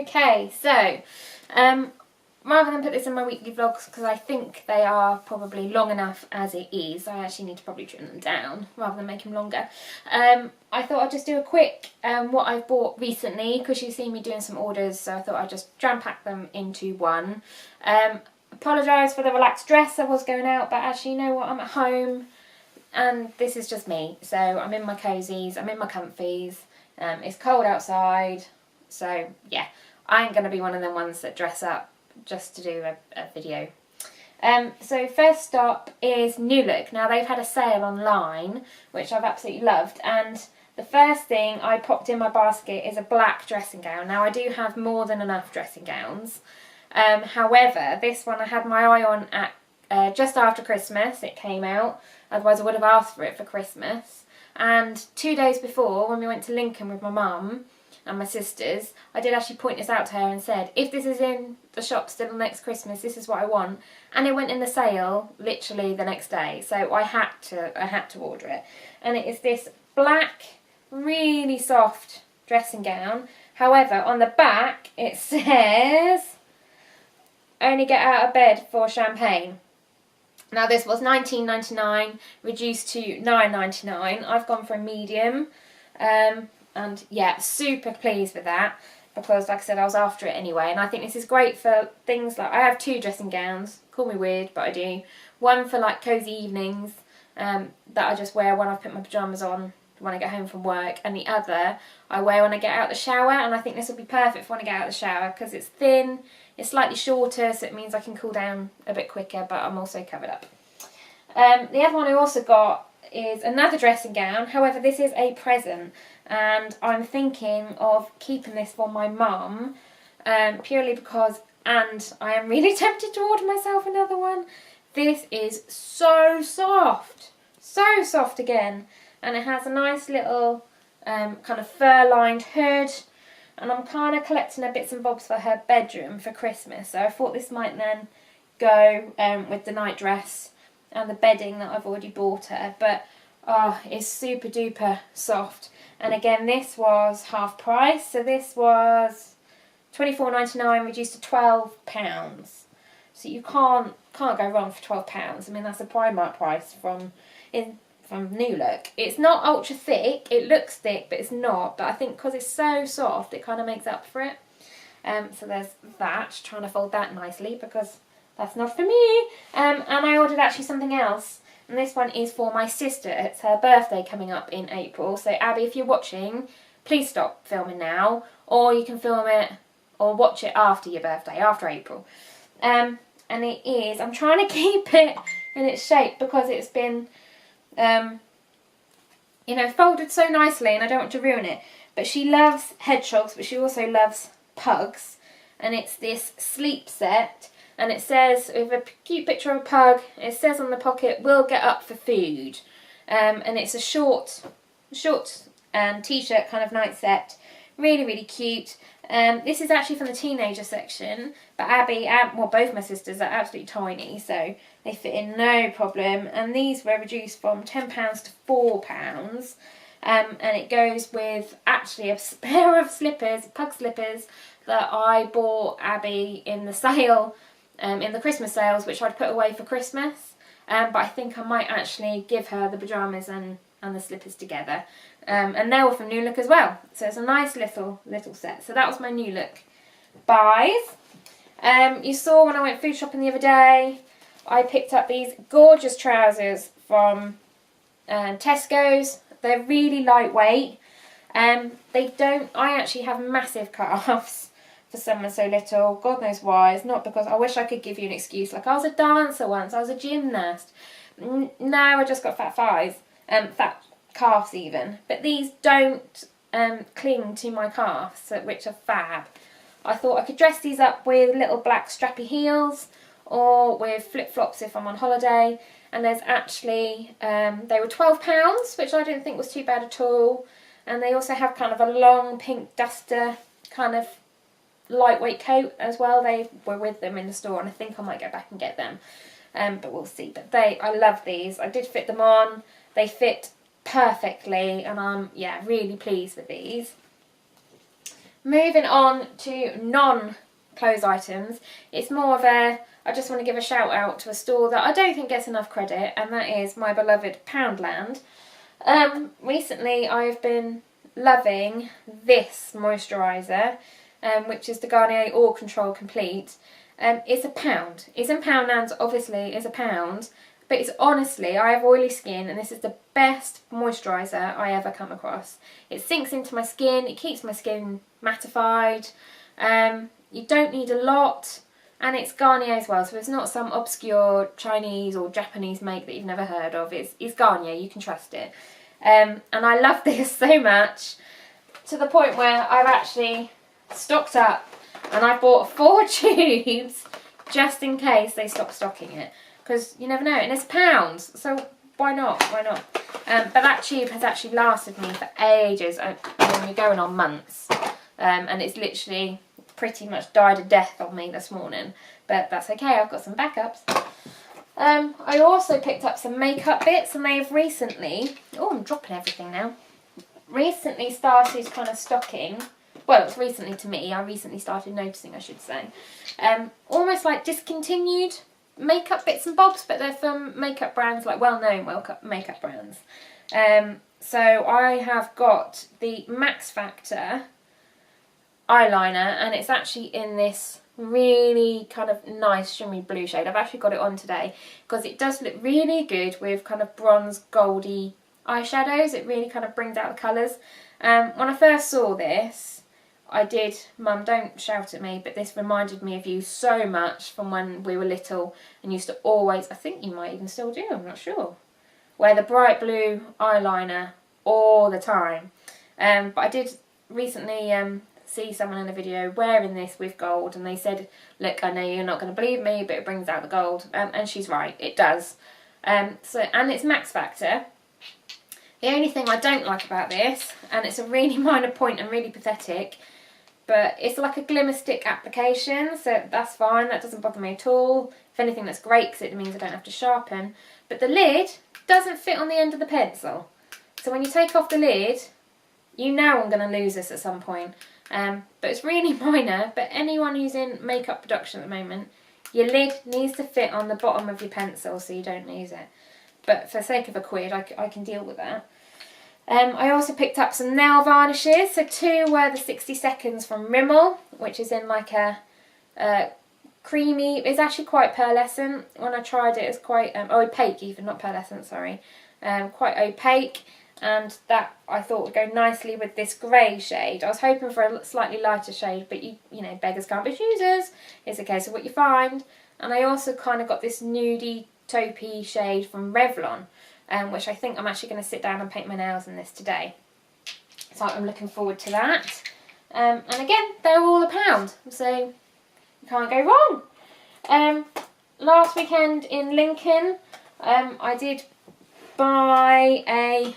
Okay, so rather than put this in my weekly vlogs, because I think they are probably long enough as it is, I actually need to probably trim them down rather than make them longer. I thought I'd just do a quick what I've bought recently, because you've seen me doing some orders, so I thought I'd just jam pack them into one. Apologise for the relaxed dress, I was going out, but actually, you know what, I'm at home and this is just me. So I'm in my cozies, I'm in my comfies, it's cold outside, so yeah, I ain't going to be one of them ones that dress up just to do a video. So first stop is New Look. Now they've had a sale online, which I've absolutely loved, and the first thing I popped in my basket is a black dressing gown. Now I do have more than enough dressing gowns. However, this one I had my eye on at just after Christmas. It came out, otherwise I would have asked for it for Christmas. And 2 days before, when we went to Lincoln with my mum and my sisters, I did actually point this out to her and said, if this is in the shop still next Christmas, this is what I want. And it went in the sale literally the next day, so I had to order it. And it is this black, really soft dressing gown. However, on the back it says, only get out of bed for champagne. Now this was $19.99, reduced to $9.99. I've gone for a medium. And yeah, super pleased with that, because like I said, I was after it anyway, and I think this is great for things like, I have 2 dressing gowns, call me weird but I do. One for like cosy evenings that I just wear when I've put my pyjamas on when I get home from work, and the other I wear when I get out of the shower, and I think this will be perfect for when I get out of the shower because it's thin, it's slightly shorter, so it means I can cool down a bit quicker, but I'm also covered up. The other one I also got is another dressing gown. However, this is a present, and I'm thinking of keeping this for my mum, purely because, and I am really tempted to order myself another one. This is so soft again, and it has a nice little kind of fur-lined hood, and I'm kind of collecting her bits and bobs for her bedroom for Christmas, so I thought this might then go with the night dress and the bedding that I've already bought her. But oh, it's super duper soft. And again, this was half price, so this was £24.99 reduced to £12. So you can't go wrong for £12. I mean, that's a Primark price from New Look. It's not ultra thick, it looks thick but it's not, but I think because it's so soft it kind of makes up for it. So there's that, trying to fold that nicely because that's not for me. And I ordered actually something else, and this one is for my sister. It's her birthday coming up in April, so Abby, if you're watching, please stop filming now, or you can film it or watch it after your birthday, after April. And it is, I'm trying to keep it in its shape because it's been you know, folded so nicely and I don't want to ruin it. But she loves hedgehogs, but she also loves pugs, and it's this sleep set, and it says, with a cute picture of a pug, it says on the pocket, "We'll get up for food." And it's a short t-shirt kind of night set. Really cute. This is actually from the teenager section, but Abby, well, both my sisters are absolutely tiny, so they fit in no problem. And these were reduced from £10 to £4. And it goes with actually a pair of slippers, pug slippers, that I bought Abby in the sale, in the Christmas sales, which I'd put away for Christmas. But I think I might actually give her the pyjamas and the slippers together. And they were from New Look as well. So it's a nice little set. So that was my New Look buys. You saw when I went food shopping the other day, I picked up these gorgeous trousers from Tesco's. They're really lightweight. I actually have massive calves for someone so little. God knows why. It's not because I wish I could give you an excuse. Like, I was a dancer once, I was a gymnast. No, I just got fat thighs. Fat calves even. But these don't cling to my calves, which are fab. I thought I could dress these up with little black strappy heels or with flip-flops if I'm on holiday. And there's actually, they were £12, which I didn't think was too bad at all. And they also have kind of a long pink duster kind of lightweight coat as well. They were with them in the store, and I think I might go back and get them. But we'll see. But I love these. I did fit them on. They fit perfectly, and I'm, yeah, really pleased with these. moving on to non-clothes items, it's more of a, I just want to give a shout out to a store that I don't think gets enough credit, and that is my beloved Poundland. Recently I've been loving this moisturiser, which is the Garnier All Control Complete. It's £1. It's in Poundland, obviously, it's £1. But it's honestly, I have oily skin and this is the best moisturiser I ever come across. It sinks into my skin, it keeps my skin mattified, you don't need a lot, and it's Garnier as well, so it's not some obscure Chinese or Japanese make that you've never heard of. It's Garnier, you can trust it. And I love this so much, to the point where I've actually stocked up and I bought 4 tubes just in case they stop stocking it. Because you never know, and it's £1, so why not? Why not? But that tube has actually lasted me for ages. I mean, we're going on months, and it's literally pretty much died a death on me this morning. But that's okay, I've got some backups. I also picked up some makeup bits, and they've recently, oh, I'm dropping everything now, recently started kind of stocking. Well, it's recently to me, I recently started noticing, I should say. Almost like discontinued makeup bits and bobs, but they're from makeup brands, like well-known makeup brands. So I have got the Max Factor eyeliner, and it's actually in this really kind of nice shimmery blue shade. I've actually got it on today because it does look really good with kind of bronze goldy eyeshadows. It really kind of brings out the colours. When I first saw this, I did, Mum, don't shout at me, but this reminded me of you so much from when we were little and used to always, I think you might even still do, I'm not sure, wear the bright blue eyeliner all the time. But I did recently see someone in a video wearing this with gold, and they said, look, I know you're not going to believe me, but it brings out the gold. And she's right, it does. And it's Max Factor. The only thing I don't like about this, and it's a really minor point and really pathetic, but it's like a glimmer stick application, so that's fine, that doesn't bother me at all. If anything, that's great because it means I don't have to sharpen. But the lid doesn't fit on the end of the pencil. So when you take off the lid, you know I'm going to lose this at some point. But it's really minor, but anyone who's in makeup production at the moment, your lid needs to fit on the bottom of your pencil so you don't lose it. But for the sake of £1, I can deal with that. I also picked up some nail varnishes. So 2 were the 60 Seconds from Rimmel, which is in like a creamy, it's actually quite pearlescent. When I tried it, it's quite opaque even, not pearlescent, sorry. Quite opaque, and that I thought would go nicely with this grey shade. I was hoping for a slightly lighter shade, but you know, beggars can't be choosers. It's a case of what you find. And I also kind of got this nudie taupey shade from Revlon, which I think I'm actually going to sit down and paint my nails in this today. So I'm looking forward to that. And again, they're all £1, so you can't go wrong. Last weekend in Lincoln, I did buy a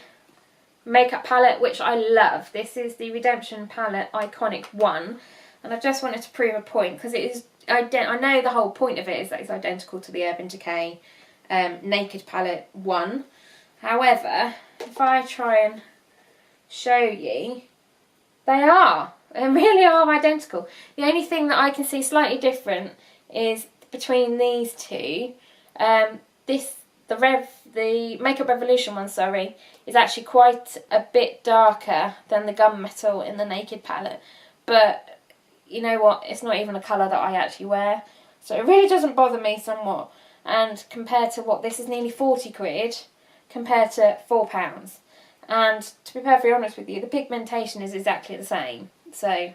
makeup palette which I love. This is the Redemption Palette Iconic 1, and I just wanted to prove a point because it is, I know the whole point of it is that it's identical to the Urban Decay Naked Palette 1. However, if I try and show you, they really are identical. The only thing that I can see slightly different is between these two. The Makeup Revolution one, sorry, is actually quite a bit darker than the Gunmetal in the Naked palette. But you know what? It's not even a colour that I actually wear, so it really doesn't bother me somewhat. And compared to what, this is nearly 40 quid, compared to £4. And to be perfectly honest with you, the pigmentation is exactly the same. So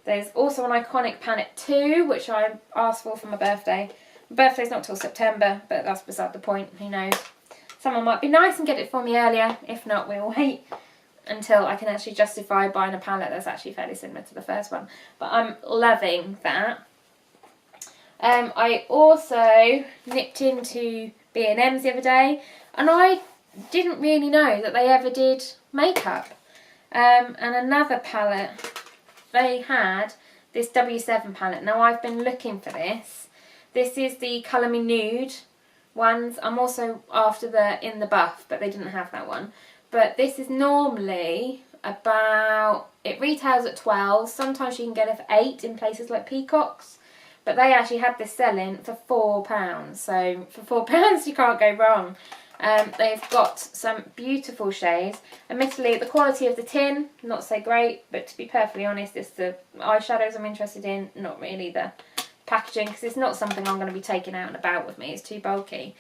there's also an Iconic Palette 2, which I asked for my birthday. My birthday's not till September, but that's beside the point, who knows. Someone might be nice and get it for me earlier. If not, we'll wait until I can actually justify buying a palette that's actually fairly similar to the first one. But I'm loving that. I also nipped into B&M's the other day, and I didn't really know that they ever did makeup. And another palette, they had this W7 palette. Now I've been looking for this. This is the Colour Me Nude ones. I'm also after the In the Buff, but they didn't have that one. But this is normally it retails at 12. Sometimes you can get it for 8 in places like Peacock's. But they actually had this selling for £4. So for £4 you can't go wrong. They've got some beautiful shades. Admittedly, the quality of the tin, not so great. But to be perfectly honest, it's the eyeshadows I'm interested in, not really the packaging. Because it's not something I'm going to be taking out and about with me. It's too bulky.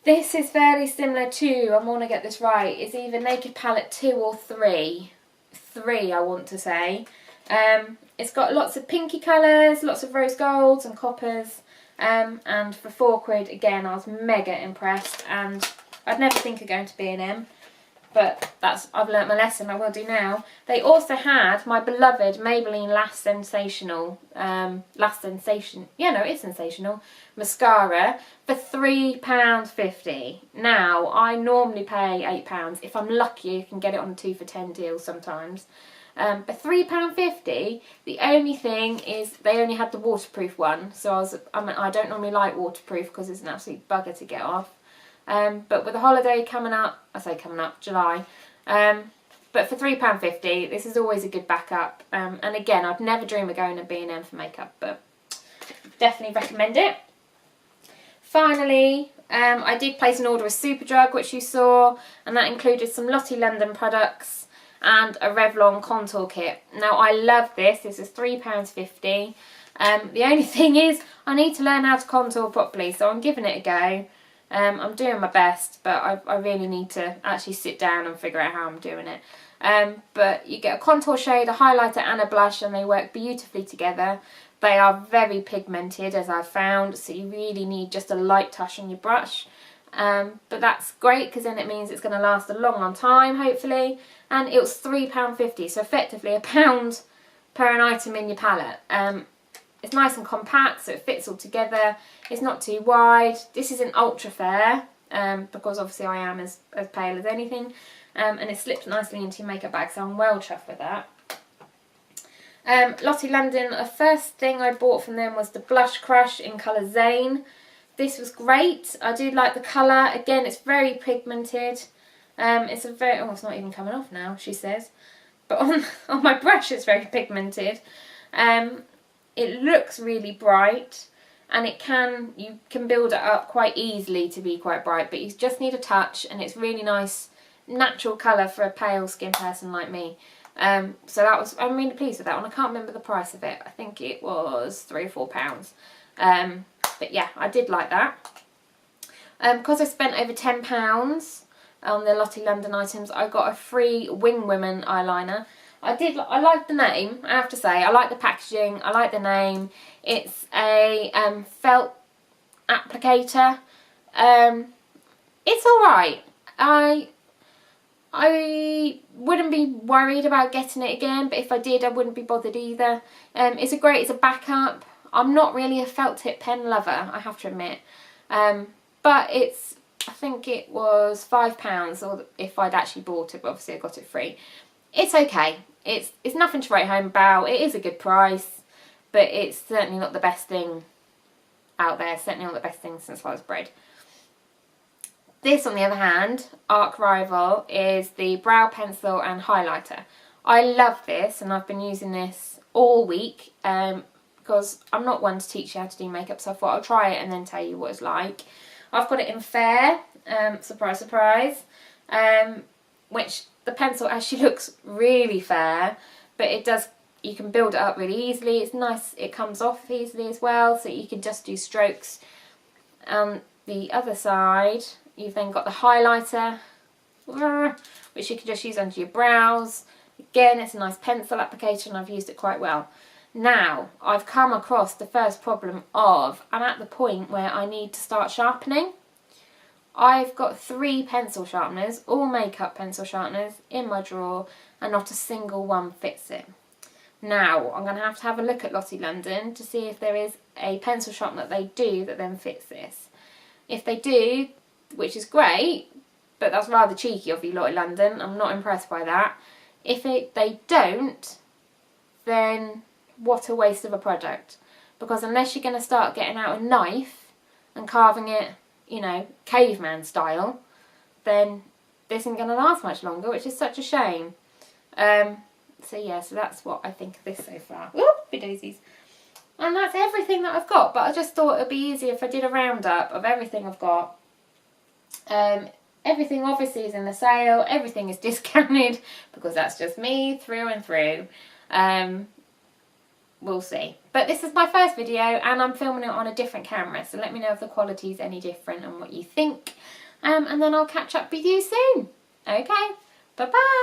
This is fairly similar to, I want to get this right, it's either Naked Palette 2 or 3. 3, I want to say. It's got lots of pinky colours, lots of rose golds and coppers. And for £4, again, I was mega impressed. And I'd never think of going to B&M. But I've learnt my lesson, I will do now. They also had my beloved Maybelline Sensational mascara for £3.50. Now, I normally pay £8. If I'm lucky, you can get it on a 2 for £10 deal sometimes. But £3.50, the only thing is they only had the waterproof one. So I don't normally like waterproof because it's an absolute bugger to get off. But with the holiday coming up, July, but for £3.50, this is always a good backup. And again, I'd never dream of going to B&M for makeup, but definitely recommend it. Finally, I did place an order with Superdrug, which you saw, and that included some Lottie London products and a Revlon contour kit. Now, I love this. This is £3.50. The only thing is, I need to learn how to contour properly, so I'm giving it a go. I'm doing my best, but I really need to actually sit down and figure out how I'm doing it. But you get a contour shade, a highlighter and a blush, and they work beautifully together. They are very pigmented, as I've found, so you really need just a light touch on your brush. But that's great because then it means it's going to last a long time, hopefully. And it was £3.50, so effectively £1 per an item in your palette. It's nice and compact, so it fits all together. It's not too wide. This isn't ultra fair, because obviously I am as pale as anything. And it slips nicely into your makeup bag, so I'm well chuffed with that. Lottie London, the first thing I bought from them was the Blush Crush in colour Zane. This was great. I do like the colour. Again, it's very pigmented. It's not even coming off now, she says. But on my brush, it's very pigmented. It looks really bright, and you can build it up quite easily to be quite bright, but you just need a touch, and it's really nice, natural colour for a pale skin person like me. So I'm really pleased with that one. I can't remember the price of it. I think it was £3 or £4. But yeah, I did like that. Because I spent over £10 on the Lottie London items, I got a free Wing Women eyeliner. I like the name, I have to say. I like the packaging, I like the name. It's a felt applicator. It's alright. I wouldn't be worried about getting it again, but if I did, I wouldn't be bothered either. It's a backup. I'm not really a felt tip pen lover, I have to admit. But I think it was £5, or if I'd actually bought it, but obviously I got it free. It's okay. It's nothing to write home about. It is a good price, but it's certainly not the best thing out there. Certainly not the best thing since sliced bread. This, on the other hand, Arc Rival, is the brow pencil and highlighter. I love this, and I've been using this all week because I'm not one to teach you how to do makeup, so I thought I'll try it and then tell you what it's like. I've got it in Fair, surprise, surprise, which the pencil actually looks really fair, but you can build it up really easily. It's nice, it comes off easily as well, so you can just do strokes. The other side, you've then got the highlighter, which you can just use under your brows. Again, it's a nice pencil applicator, and I've used it quite well. Now, I've come across the first problem I'm at the point where I need to start sharpening. I've got 3 pencil sharpeners, all makeup pencil sharpeners, in my drawer, and not a single one fits it. Now, I'm going to have a look at Lottie London to see if there is a pencil sharpener that they do that then fits this. If they do, which is great, but that's rather cheeky of you, Lottie London, I'm not impressed by that. If they don't, then what a waste of a product. Because unless you're going to start getting out a knife and carving it, you know, caveman style, then this isn't going to last much longer, which is such a shame. So yeah, so that's what I think of this so far. Whoop, daisies. And that's everything that I've got, but I just thought it'd be easier if I did a roundup of everything I've got. Everything obviously is in the sale, everything is discounted, because that's just me through and through. We'll see. But this is my first video and I'm filming it on a different camera, so let me know if the quality is any different and what you think. And then I'll catch up with you soon. Okay, bye bye.